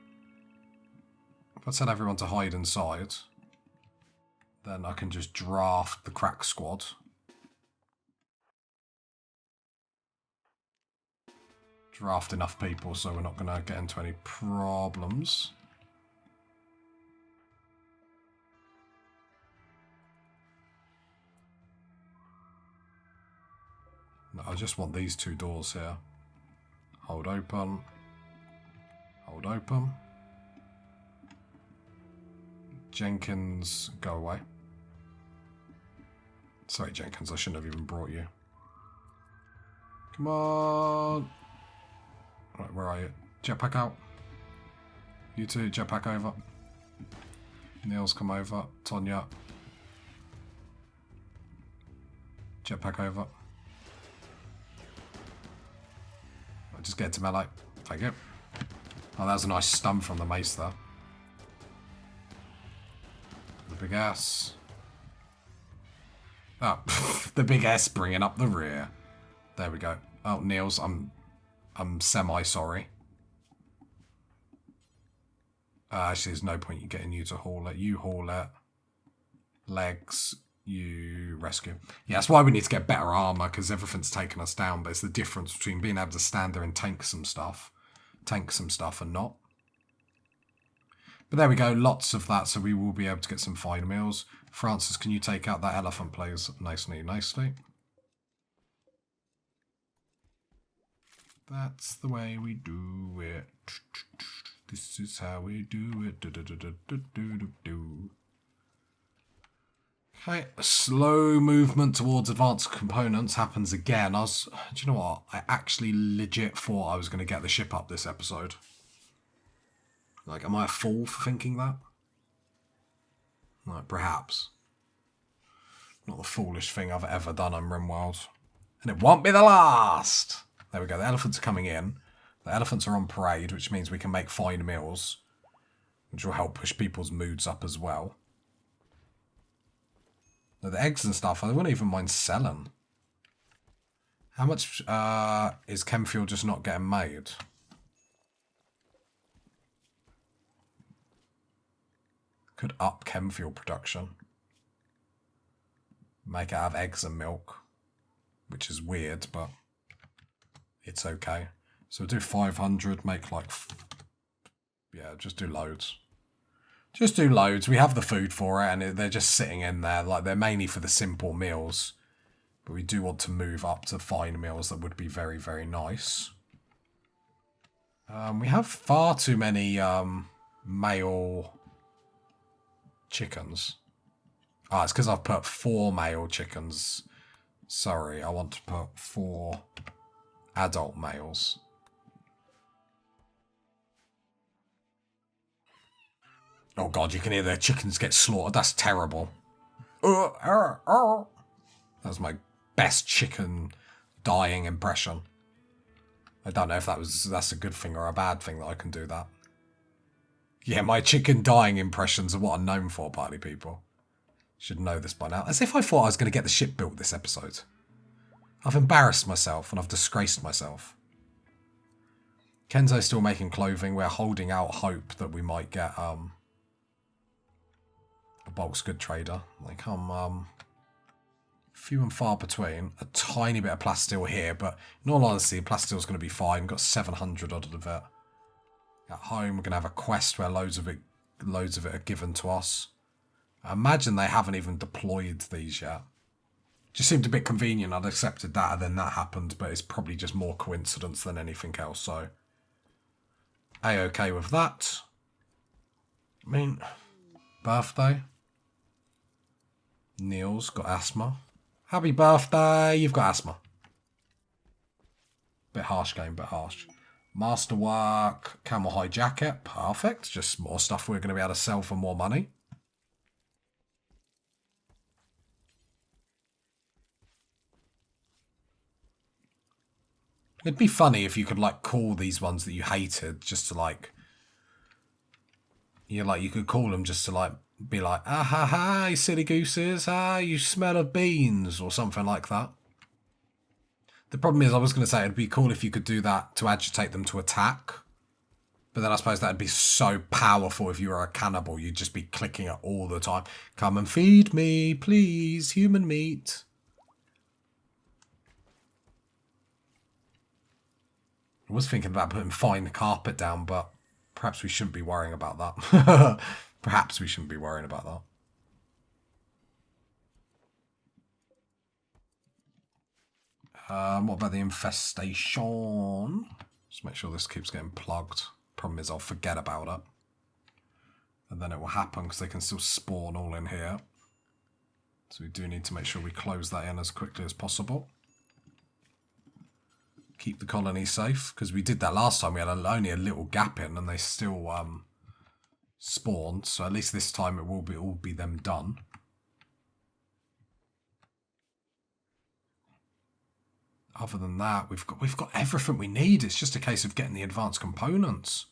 If I tell everyone to hide inside, then I can just draft the crack squad. Draft enough people so we're not going to get into any problems. No, I just want these 2 doors here. Hold open. Hold open. Jenkins, go away. Sorry, Jenkins, I shouldn't have even brought you. Come on. Right, where are you? Jetpack out. You two, jetpack over. Neil's come over. Tonya. Jetpack over. I'll just get to melee. Thank you. Oh, that was a nice stun from the mace there. The big ass. Oh, the big S bringing up the rear. There we go. Oh, Niels, I'm semi-sorry. Actually, there's no point in getting you to haul it. You haul it. Legs, you rescue. Yeah, that's why we need to get better armor, because everything's taken us down, but it's the difference between being able to stand there and tank some stuff and not. But there we go, lots of that, so we will be able to get some fine meals. Francis, can you take out that elephant, please? Nicely, nicely. That's the way we do it. This is how we do it. Okay, a slow movement towards advanced components happens again. Do you know what? I actually legit thought I was going to get the ship up this episode. Like, am I a fool for thinking that? Like, perhaps. Not the foolish thing I've ever done on Rimworld. And it won't be the last! There we go, the elephants are coming in. The elephants are on parade, which means we can make fine meals, which will help push people's moods up as well. Now, the eggs and stuff, I wouldn't even mind selling. How much is Chemfuel just not getting made? Could up Chemfuel production. Make it out of eggs and milk, which is weird, but it's okay. So we'll do 500, make like, yeah, just do loads. Just do loads. We have the food for it, and they're just sitting in there. Like, they're mainly for the simple meals. But we do want to move up to fine meals that would be very, very nice. We have far too many male chickens. Ah, it's because I've put 4 male chickens. Sorry, I want to put 4 adult males. Oh god, you can hear the chickens get slaughtered. That's terrible. That's my best chicken dying impression. I don't know if that's a good thing or a bad thing that I can do that. Yeah, my chicken dying impressions are what I'm known for, party people. Should know this by now. As if I thought I was going to get the ship built this episode. I've embarrassed myself and I've disgraced myself. Kenzo's still making clothing. We're holding out hope that we might get a bulk's good trader. Like few and far between. A tiny bit of plasteel here, but in all honesty, plasteel's going to be fine. Got 700 odd of it. At home, we're going to have a quest where loads of it are given to us. I imagine they haven't even deployed these yet. Just seemed a bit convenient. I'd accepted that and then that happened, but it's probably just more coincidence than anything else, so A-okay with that. I mean, birthday. Neil's got asthma. Happy birthday, you've got asthma. Bit harsh game, bit harsh. Masterwork, camel hide jacket, perfect. Just more stuff we're going to be able to sell for more money. It'd be funny if you could, like, call these ones that you hated just to, like... you could call them just to, like, be like, ah ha ha, you silly gooses, ah, you smell of beans, or something like that. The problem is, I was going to say, it'd be cool if you could do that to agitate them to attack. But then I suppose that'd be so powerful if you were a cannibal, you'd just be clicking it all the time. Come and feed me, please, human meat. I was thinking about putting fine carpet down, but perhaps we shouldn't be worrying about that. Perhaps we shouldn't be worrying about that. What about the infestation? Just make sure this keeps getting plugged. Problem is I'll forget about it. And then it will happen because they can still spawn all in here. So we do need to make sure we close that in as quickly as possible. Keep the colony safe, because we did that last time. We had only a little gap in, and they still spawned, so at least this time it will all be them done. Other than that, we've got everything we need. It's just a case of getting the advanced components.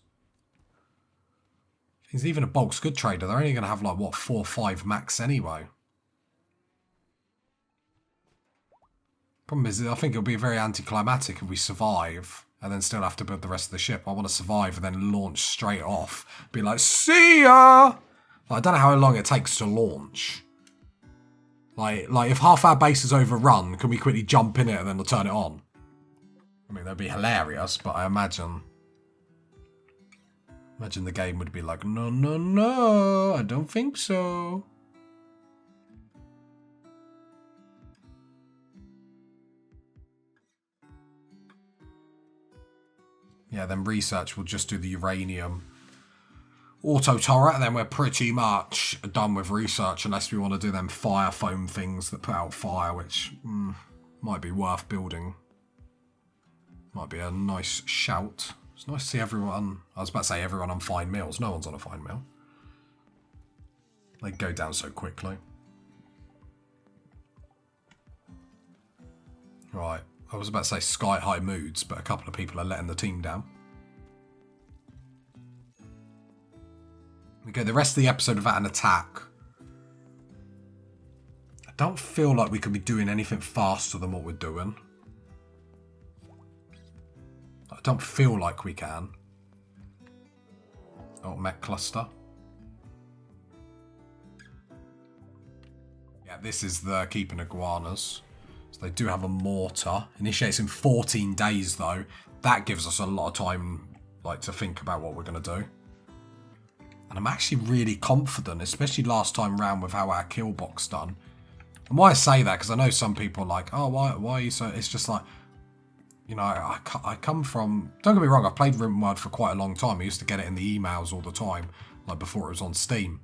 He's even a bulk's good trader. They're only going to have like, what, 4 or 5 max anyway. Problem is, I think it'll be very anticlimactic if we survive and then still have to build the rest of the ship. I want to survive and then launch straight off. Be like, see ya! I don't know how long it takes to launch. Like if half our base is overrun, can we quickly jump in it and then we'll turn it on? I mean, that'd be hilarious, but I imagine the game would be like, no, no, no, I don't think so. Yeah, then research will just do the uranium auto turret, and then we're pretty much done with research unless we want to do them fire foam things that put out fire, which might be worth building. Might be a nice shout. It's nice to see everyone. I was about to say everyone on fine meals. No one's on a fine meal. They go down so quickly. Right. I was about to say sky high moods, but a couple of people are letting the team down. We go the rest of the episode without an attack. I don't feel like we could be doing anything faster than what we're doing. I don't feel like we can. Oh, mech cluster. Yeah, this is the keeping iguanas. So they do have a mortar. Initiates in 14 days though. That gives us a lot of time to think about what we're going to do. And I'm actually really confident, especially last time round with how our kill box done. And why I say that, because I know some people are like, oh, why are you so... It's just like, you know, I come from... Don't get me wrong, I've played Rimworld for quite a long time. I used to get it in the emails all the time, like before it was on Steam.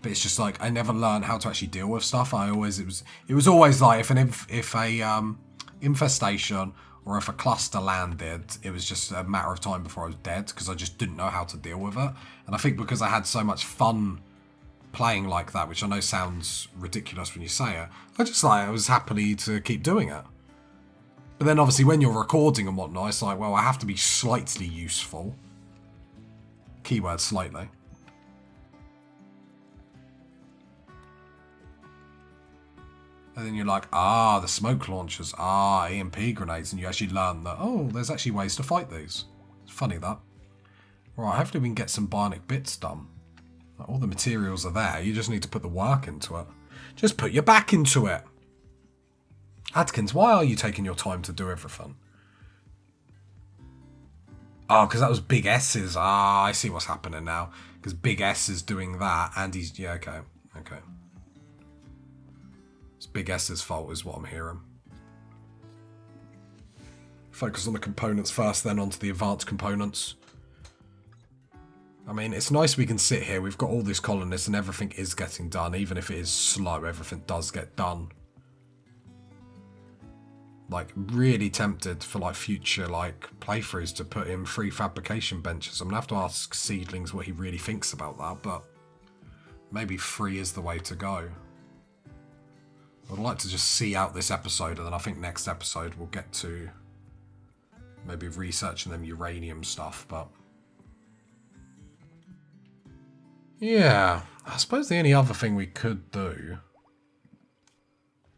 But it's just like, I never learned how to actually deal with stuff. It was always like, if a infestation or if a cluster landed, it was just a matter of time before I was dead, because I just didn't know how to deal with it. And I think because I had so much fun playing like that, which I know sounds ridiculous when you say it, I was happy to keep doing it. But then obviously when you're recording and whatnot, it's like, well, I have to be slightly useful. Keyword slightly. And then you're like, the smoke launchers, EMP grenades, and you actually learn that, oh, there's actually ways to fight these. It's funny that. Right, hopefully we can get some bionic bits done. All the materials are there, you just need to put the work into it. Just put your back into it. Adkins, why are you taking your time to do everything? Oh, because that was Big S's. I see what's happening now. Because Big S is doing that, and he's, yeah, okay. It's Big S's fault is what I'm hearing. Focus on the components first, then onto the advanced components. I mean, it's nice we can sit here. We've got all these colonists and everything is getting done. Even if it is slow, everything does get done. Like, really tempted for, future, playthroughs to put in free fabrication benches. I'm going to have to ask Seedlings what he really thinks about that, but maybe free is the way to go. I'd like to just see out this episode, and then I think next episode we'll get to maybe researching them uranium stuff, but... Yeah, I suppose the only other thing we could do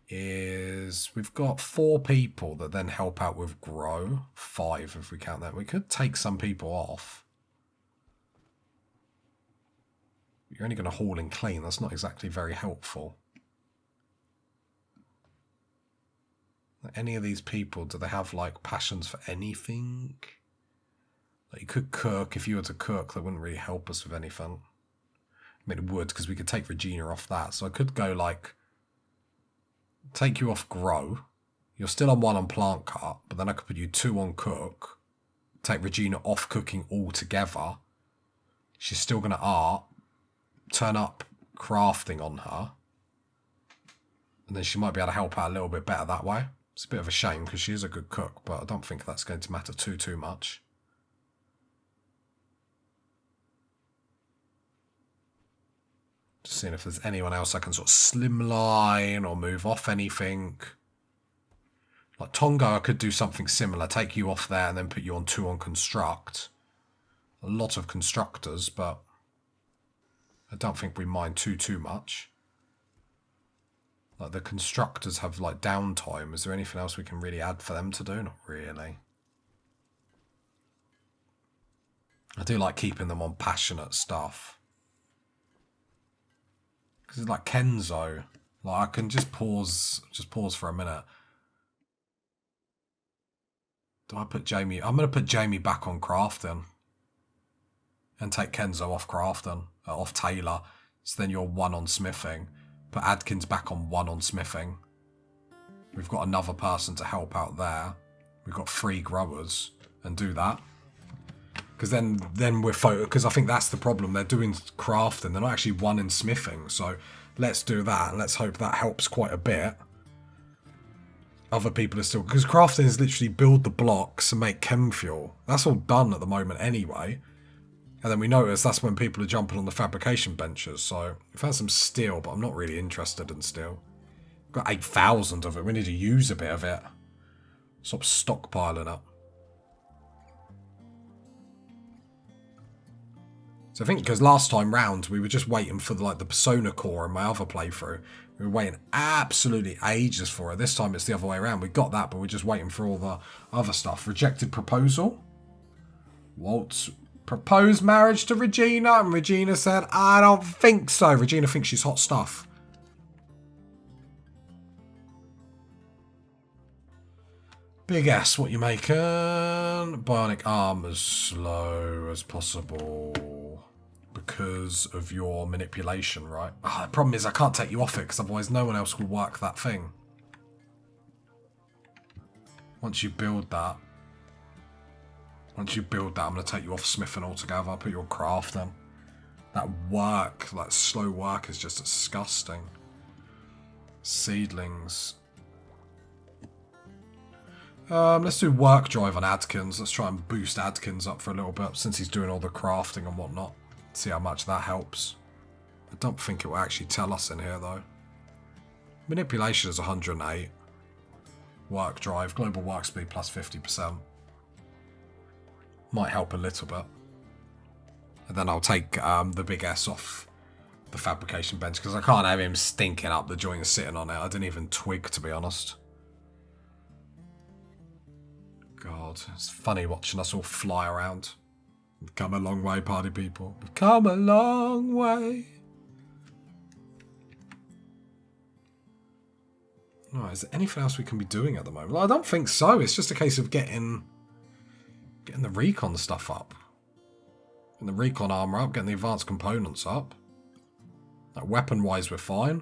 is we've got 4 people that then help out with grow. 5 if we count that. We could take some people off. You're only going to haul and clean. That's not exactly very helpful. Any of these people, do they have passions for anything? You could cook. If you were to cook, that wouldn't really help us with anything. I mean, it would, because we could take Regina off that. So I could go take you off grow. You're still on 1 on plant cut, but then I could put you 2 on cook. Take Regina off cooking altogether. She's still going to art. Turn up crafting on her. And then she might be able to help out a little bit better that way. It's a bit of a shame because she is a good cook, but I don't think that's going to matter too much. Seeing if there's anyone else I can sort of slimline or move off anything. Like Tongo, I could do something similar. Take you off there and then put you on 2 on construct. A lot of constructors, but I don't think we mind too much. Like the constructors have like downtime. Is there anything else we can really add for them to do? Not really. I do like keeping them on passionate stuff. Because it's like Kenzo. Like I can just pause for a minute. Do I put Jamie? I'm going to put Jamie back on crafting. And take Kenzo off crafting. Off Taylor. So then you're 1 on smithing. Put Adkins back on 1 on smithing. We've got another person to help out there. We've got 3 growers. And do that. Because then we're focused. Because I think that's the problem. They're doing crafting. They're not actually 1 in smithing. So let's do that. And let's hope that helps quite a bit. Other people are still... Because crafting is literally build the blocks and make chem fuel. That's all done at the moment anyway. And then we notice that's when people are jumping on the fabrication benches. So we found some steel, but I'm not really interested in steel. We've got 8,000 of it. We need to use a bit of it. Stop stockpiling it. So I think because last time round we were just waiting for the persona core in my other playthrough. We were waiting absolutely ages for it. This time it's the other way around. We got that, but we're just waiting for all the other stuff. Rejected proposal. Waltz proposed marriage to Regina, and Regina said, I don't think so. Regina thinks she's hot stuff. Big S, what you making? Bionic arm as slow as possible. Because of your manipulation, right? The problem is I can't take you off it, because otherwise no one else will work that thing. Once you build that, I'm going to take you off smithing altogether. I'll put you on crafting. That work, that slow work is just disgusting. Seedlings. Let's do work drive on Adkins. Let's try and boost Adkins up for a little bit since he's doing all the crafting and whatnot. See how much that helps. I don't think it will actually tell us in here though. Manipulation is 108. Work drive, global work speed plus 50%. Might help a little bit. And then I'll take the big S off the fabrication bench because I can't have him stinking up the joint sitting on it. I didn't even twig, to be honest. God, it's funny watching us all fly around. We've come a long way, party people. We've come a long way. Oh, is there anything else we can be doing at the moment? Well, I don't think so. It's just a case of getting the recon stuff up. Getting the recon armor up, getting the advanced components up. Like weapon-wise, we're fine.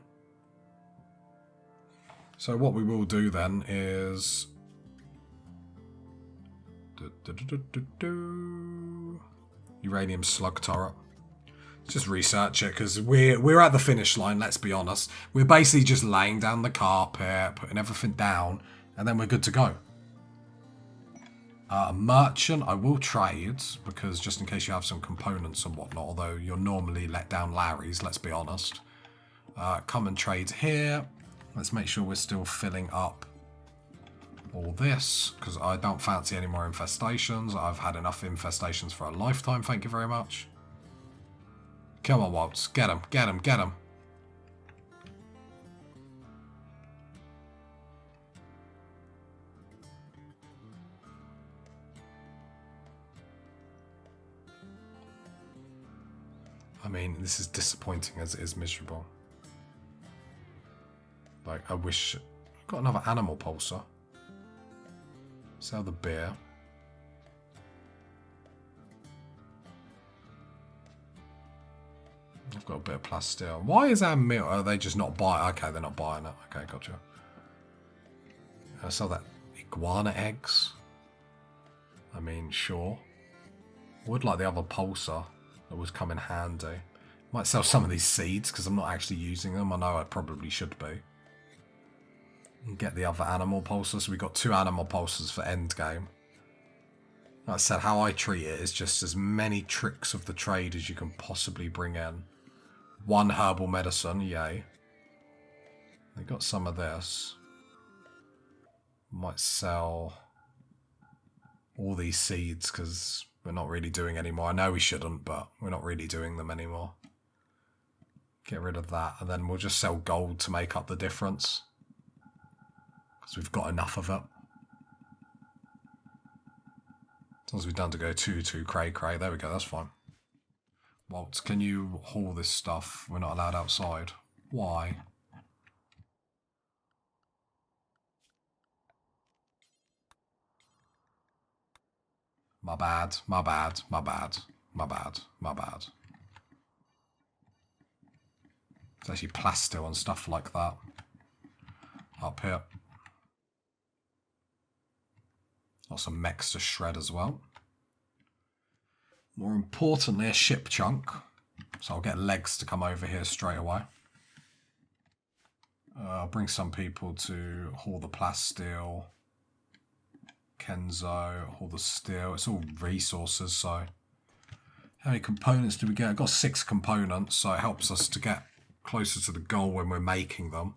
So what we will do then is... uranium slug turret. Let's just research it because we're at the finish line, let's be honest. We're basically just laying down the carpet, putting everything down, and then we're good to go. A merchant, I will trade, because just in case you have some components and whatnot, although you're normally let down Larry's, let's be honest. Come and trade here. Let's make sure we're still filling up all this, because I don't fancy any more infestations. I've had enough infestations for a lifetime, thank you very much. Come on, Waltz. Get him, get him, get him. I mean, this is disappointing as it is miserable. Like, I wish... I've got another animal pulsar. Sell the beer. I've got a bit of plasteel. Why is our meal... Are they just not buying... Okay, they're not buying it. Okay, gotcha. I sell that iguana eggs. I mean, sure. Would like the other pulsar. That would come in handy. Might sell some of these seeds because I'm not actually using them. I know I probably should be. And get the other animal pulsars. We got 2 animal pulsars for endgame. Like I said, how I treat it is just as many tricks of the trade as you can possibly bring in. 1 herbal medicine, yay. They got some of this. Might sell all these seeds because we're not really doing any more. I know we shouldn't, but we're not really doing them anymore. Get rid of that, and then we'll just sell gold to make up the difference. Because we've got enough of it. As long as we've done to go too cray. There we go, that's fine. Walt, can you haul this stuff? We're not allowed outside. Why? My bad. It's actually plaster and stuff like that. Up here. Got some mechs to shred as well. More importantly, a ship chunk. So I'll get legs to come over here straight away. I'll bring some people to haul the plasteel. Kenzo, haul the steel. It's all resources, so... How many components do we get? I've got 6 components, so it helps us to get closer to the goal when we're making them.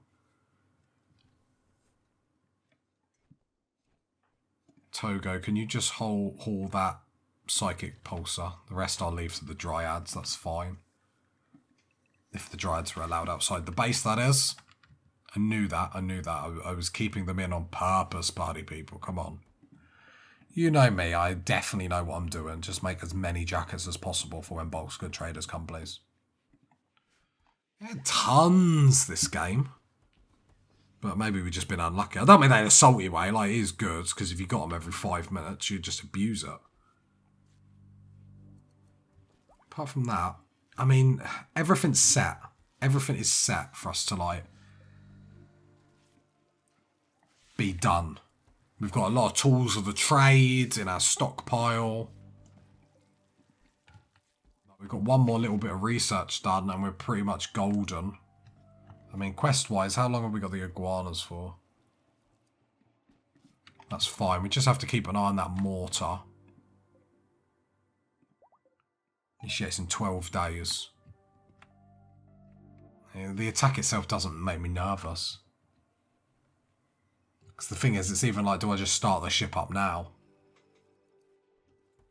Togo, can you just haul that psychic pulsar? The rest I'll leave to the dryads, that's fine. If the dryads were allowed outside the base, that is. I knew that. I was keeping them in on purpose, party people. Come on. You know me, I definitely know what I'm doing. Just make as many jackets as possible for when bulk good traders come, please. Yeah, tons this game. But maybe we've just been unlucky. I don't mean that in a salty way. Like, it is good, because if you got them every 5 minutes, you just abuse it. Apart from that, I mean, everything's set. Everything is set for us to, like, be done. We've got a lot of tools of the trade in our stockpile. We've got one more little bit of research done, and we're pretty much golden. I mean, quest-wise, how long have we got the iguanas for? That's fine. We just have to keep an eye on that mortar. Initiates in 12 days. The attack itself doesn't make me nervous. Because the thing is, it's even like, do I just start the ship up now?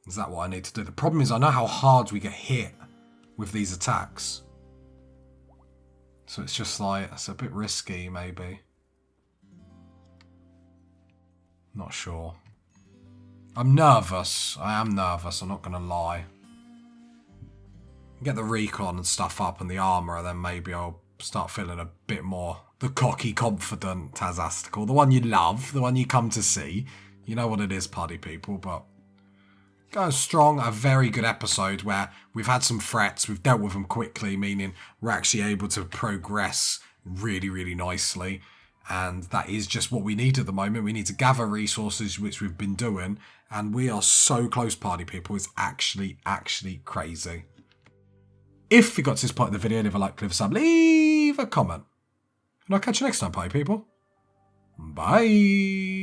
Is that what I need to do? The problem is, I know how hard we get hit with these attacks. So it's just like, it's a bit risky, maybe. Not sure. I'm nervous. I am nervous, I'm not going to lie. Get the recon and stuff up and the armour, and then maybe I'll start feeling a bit more the cocky, confident Tazastical. The one you love, the one you come to see. You know what it is, party people, but... Going strong, a very good episode where we've had some threats, we've dealt with them quickly, meaning we're actually able to progress really nicely. And that is just what we need at the moment. We need to gather resources, which we've been doing, and we are so close, party people. It's actually crazy. If you got to this point of the video, leave a like, leave a sub, leave a comment. And I'll catch you next time, party people. Bye.